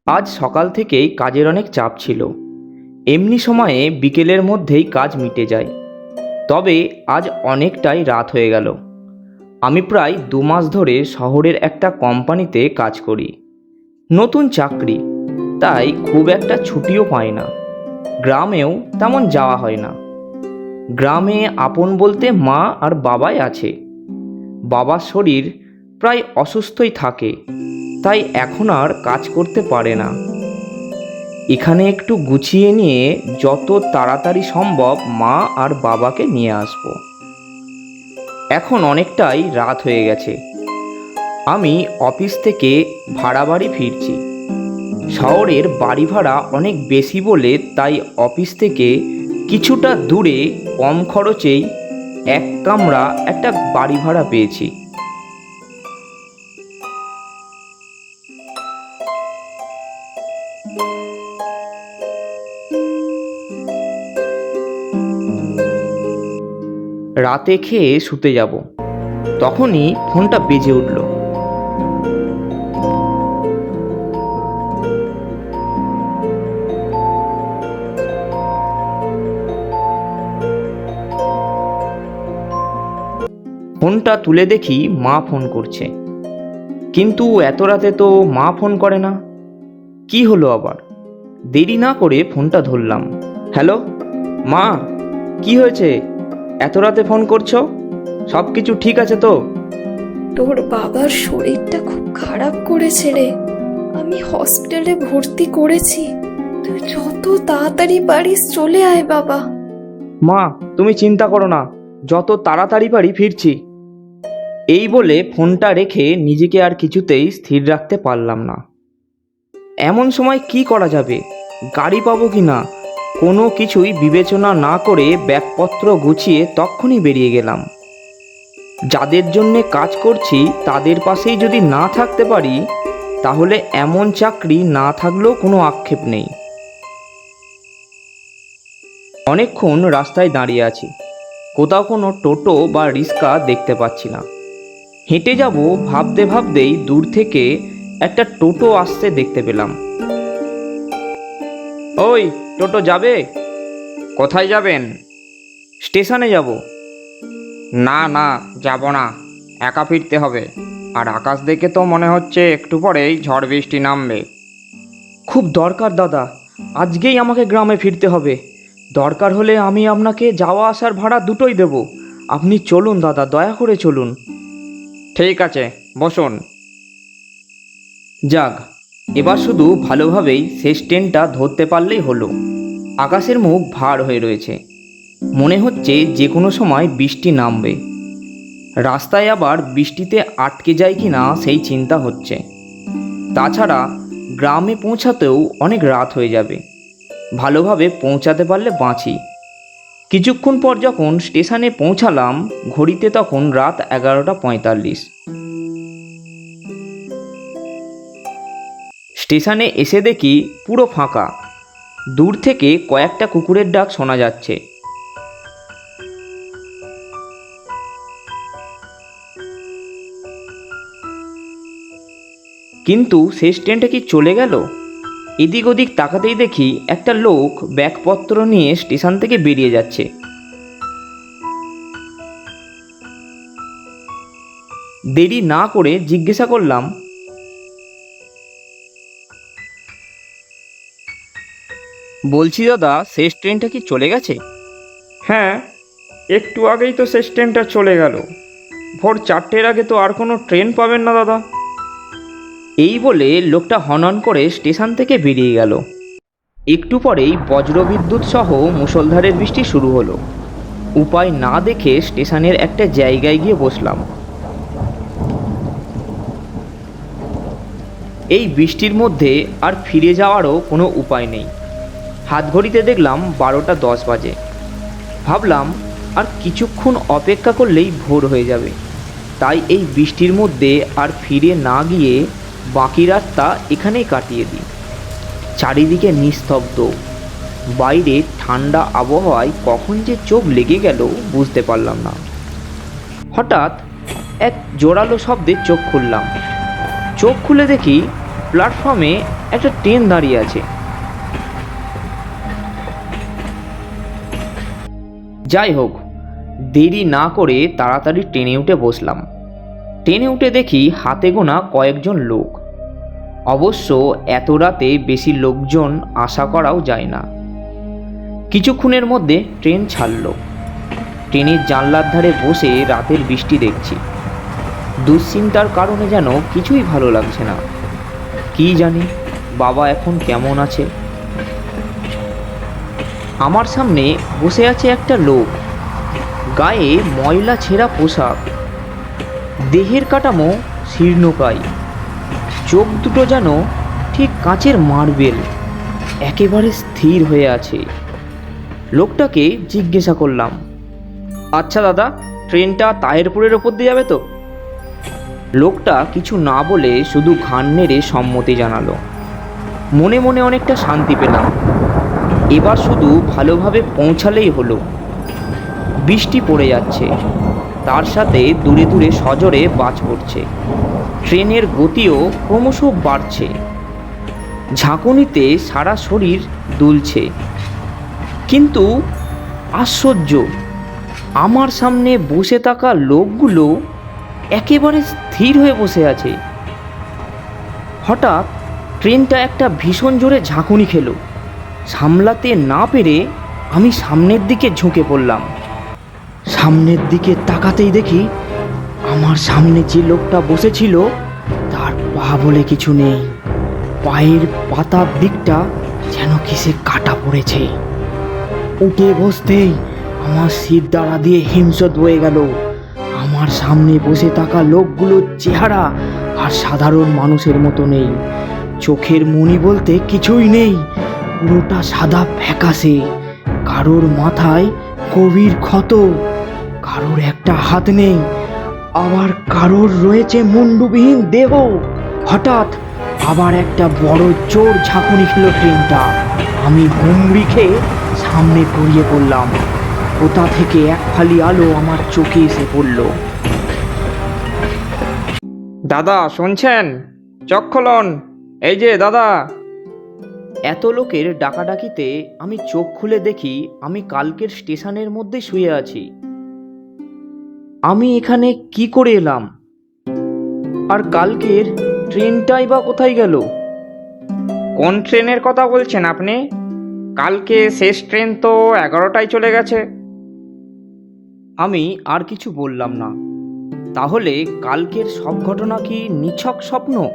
আজ সকাল থেকেই কাজের অনেক চাপ ছিল। এমনি সময়ে বিকেলের মধ্যেই কাজ মিটে যায়। তবে আজ অনেকটাই রাত হয়ে গেল। আমি প্রায় 2 মাস ধরে শহরের একটা কোম্পানিতে কাজ করি। নতুন চাকরি, তাই খুব একটা ছুটিও পাই না। গ্রামেও তেমন যাওয়া হয় না। গ্রামে আপন বলতে মা আর বাবাই আছে। বাবার শরীর প্রায় অসুস্থই থাকে, তাই এখন আর কাজ করতে পারে না। এখানে একটু গুছিয়ে নিয়ে যত তাড়াতাড়ি সম্ভব মা আর বাবাকে নিয়ে আসব। এখন অনেকটাই রাত হয়ে গেছে। আমি অফিস থেকে ভাড়া বাড়ি ফিরছি। শহরের বাড়ি ভাড়া অনেক বেশি বলে তাই অফিস থেকে কিছুটা দূরে কম খরচেই এক কামরা একটা বাড়ি ভাড়া পেয়েছি। রাতে খেয়ে শুতে যাব, তখনই ফোনটা বেজে উঠল। ফোনটা তুলে দেখি মা ফোন করছে, কিন্তু এত রাতে তো মা ফোন করে না। কি হলো আবার? দেরি না করে ফোনটা ধরলাম। হ্যালো মা, কি হয়েছে? এত রাতে ফোন করছো? সব কিছু ঠিক আছে তো? তোর বাবার শরীরটা খুব খারাপ করেছে রে। আমি হসপিটালে ভর্তি করেছি। তুই যত তাড়াতাড়ি পারিস চলে আয় বাবা। মা, তুমি চিন্তা করো না, যত তাড়াতাড়ি পারি ফিরছি। এই বলে ফোনটা রেখে নিজেকে আর কিছুতেই স্থির রাখতে পারলাম না। এমন সময় কি করা যাবে? গাড়ি পাবো কি না, কোনো কিছুই বিবেচনা না করে ব্যাগপত্র গুছিয়ে তক্ষুনি বেরিয়ে গেলাম। যাদের জন্যে কাজ করছি তাদের পাশেই যদি না থাকতে পারি, তাহলে এমন চাকরি না থাকলেও কোনো আক্ষেপ নেই। অনেকক্ষণ রাস্তায় দাঁড়িয়ে আছি, কোথাও কোনো টোটো বা রিক্সা দেখতে পাচ্ছি না। হেঁটে যাব ভাবতে ভাবতেই দূর থেকে একটা টোটো আসতে দেখতে পেলাম। ওই টোটো যাবে? কোথায় যাবেন? স্টেশনে যাব। না না, যাব না, একা ফিরতে হবে। আর আকাশ দেখে তো মনে হচ্ছে একটু পরেই ঝড় বৃষ্টি নামবে। খুব দরকার দাদা, আজকেই আমাকে গ্রামে ফিরতে হবে। দরকার হলে আমি আপনাকে যাওয়া আসার ভাড়া দুটোই দেব। আপনি চলুন দাদা, দয়া করে চলুন। ঠিক আছে, বসুন। যাক, এবার শুধু ভালোভাবেই শেষ ট্রেনটা ধরতে পারলেই হলো। আকাশের মুখ ভার হয়ে রয়েছে, মনে হচ্ছে যে কোনো সময় বৃষ্টি নামবে। রাস্তায় আবার বৃষ্টিতে আটকে যায় কি না সেই চিন্তা হচ্ছে। তাছাড়া গ্রামে পৌঁছাতেও অনেক রাত হয়ে যাবে। ভালোভাবে পৌঁছাতে পারলে বাঁচি। কিছুক্ষণ পর যখন স্টেশনে পৌঁছালাম, ঘড়িতে তখন রাত 11:45। স্টেশনে এসে দেখি পুরো ফাঁকা। দূর থেকে কয়েকটা কুকুরের ডাক শোনা যাচ্ছে। কিন্তু শেষ ট্রেনটা কি চলে গেল? এদিক ওদিক তাকাতেই দেখি একটা লোক ব্যাগপত্র নিয়ে স্টেশন থেকে বেরিয়ে যাচ্ছে। দেরি না করে জিজ্ঞাসা করলাম, বলছি দাদা, শেষ ট্রেনটা কি চলে গেছে? হ্যাঁ, একটু আগেই তো শেষ ট্রেনটা চলে গেল। ভোর 4টের আগে তো আর কোনো ট্রেন পাবেন না দাদা। এই বলে লোকটা হনন করে স্টেশন থেকে বেরিয়ে গেল। একটু পরেই বজ্রবিদ্যুৎ সহ মুষলধারের বৃষ্টি শুরু হলো। উপায় না দেখে স্টেশনের একটা জায়গায় গিয়ে বসলাম। এই বৃষ্টির মধ্যে আর ফিরে যাওয়ারও কোনো উপায় নেই। হাত ঘড়িতে দেখলাম 12:10 বাজে। ভাবলাম আর কিছুক্ষণ অপেক্ষা করলেই ভোর হয়ে যাবে। তাই এই বৃষ্টির মধ্যে আর ফিরে না গিয়ে বাকি রাতটা এখানেই কাটিয়ে দিই। চারিদিকে নিস্তব্ধ। বাইরে ঠান্ডা আবহাওয়ায় কখন যে চোখ লেগে গেল বুঝতে পারলাম না। হঠাৎ এক জোরালো শব্দে চোখ খুললাম। চোখ খুলে দেখি প্ল্যাটফর্মে একটা ট্রেন দাঁড়িয়ে আছে। যাই হোক, দেরি না করে তাড়াতাড়ি ট্রেনে উঠে বসলাম। ট্রেনে উঠে দেখি হাতে গোনা কয়েকজন লোক। অবশ্য এত রাতে বেশি লোকজন আশা করাও যায় না। কিছুক্ষণের মধ্যে ট্রেন ছাড়ল। ট্রেনের জানলার ধারে বসে রাতের বৃষ্টি দেখছি। দুশ্চিন্তার কারণে যেন কিছুই ভালো লাগছে না। কি জানি বাবা এখন কেমন আছে। আমার সামনে বসে আছে একটা লোক, গায়ে ময়লা ছেঁড়া পোশাক, দেহের কাঠামো শীর্ণকায়, চোখ দুটো যেন ঠিক কাচের মার্বেল, একেবারে স্থির হয়ে আছে। লোকটাকে জিজ্ঞাসা করলাম, আচ্ছা দাদা, ট্রেনটা তাহেরপুরের ওপর দিয়ে যাবে তো? লোকটা কিছু না বলে শুধু ঘাড় নেড়ে সম্মতি জানালো। মনে মনে অনেকটা শান্তি পেলাম। এবার শুধু ভালোভাবে পৌঁছালেই হলো। বৃষ্টি পড়ে যাচ্ছে, তার সাথে দূরে দূরে সজোরে বাজ পড়ছে। ট্রেনের গতিও ক্রমশ বাড়ছে। ঝাঁকুনিতে সারা শরীর দুলছে। কিন্তু আশ্চর্য, আমার সামনে বসে থাকা লোকগুলো একেবারে স্থির হয়ে বসে আছে। হঠাৎ ট্রেনটা একটা ভীষণ জোরে ঝাঁকুনি খেলো। সামলাতে না পেরে আমি সামনের দিকে ঝুঁকে পড়লাম। সামনের দিকে তাকাতেই দেখি আমার সামনে যে লোকটা বসেছিল তার পা বলে কিছু নেই। পায়ের পাতার দিকটা যেন কিসে কাটা পড়েছে। উঠে বসতেই আমার শির দাঁড়া দিয়ে হিমশিম বয়ে গেল। আমার সামনে বসে থাকা লোকগুলোর চেহারা আর সাধারণ মানুষের মতো নেই। চোখের মণি বলতে কিছুই নেই, পুরোটা সাদা ফ্যাকাশে। কারোর মাথায় গভীর ক্ষত, কারোর একটা হাত নেই, আবার কারোর রয়েছে মুন্ডবিহীন দেহ। হঠাৎ আবার একটা বড় জোর ঝাঁকুনি খেলো ট্রেনটা। আমি হুমড়ি খেয়ে সামনে গড়িয়ে পড়লাম। কোথা থেকে এক ফালি আলো আমার চোখে এসে পড়ল। দাদা শুনছেন? চোখ খুলুন, এই যে দাদা। এত লোকের ডাকাডাকিতে আমি চোখ খুলে দেখি আমি কালকের স্টেশনের মধ্যে শুয়ে আছি। আমি এখানে কি করে এলাম? আর কালকের ট্রেনটাই বা কোথায় গেল? কোন ট্রেনের কথা বলছেন আপনি? কালকে শেষ ট্রেন তো 11টায় চলে গেছে। আমি আর কিছু বললাম না। তাহলে কালকের সব ঘটনা কি নিছক স্বপ্ন?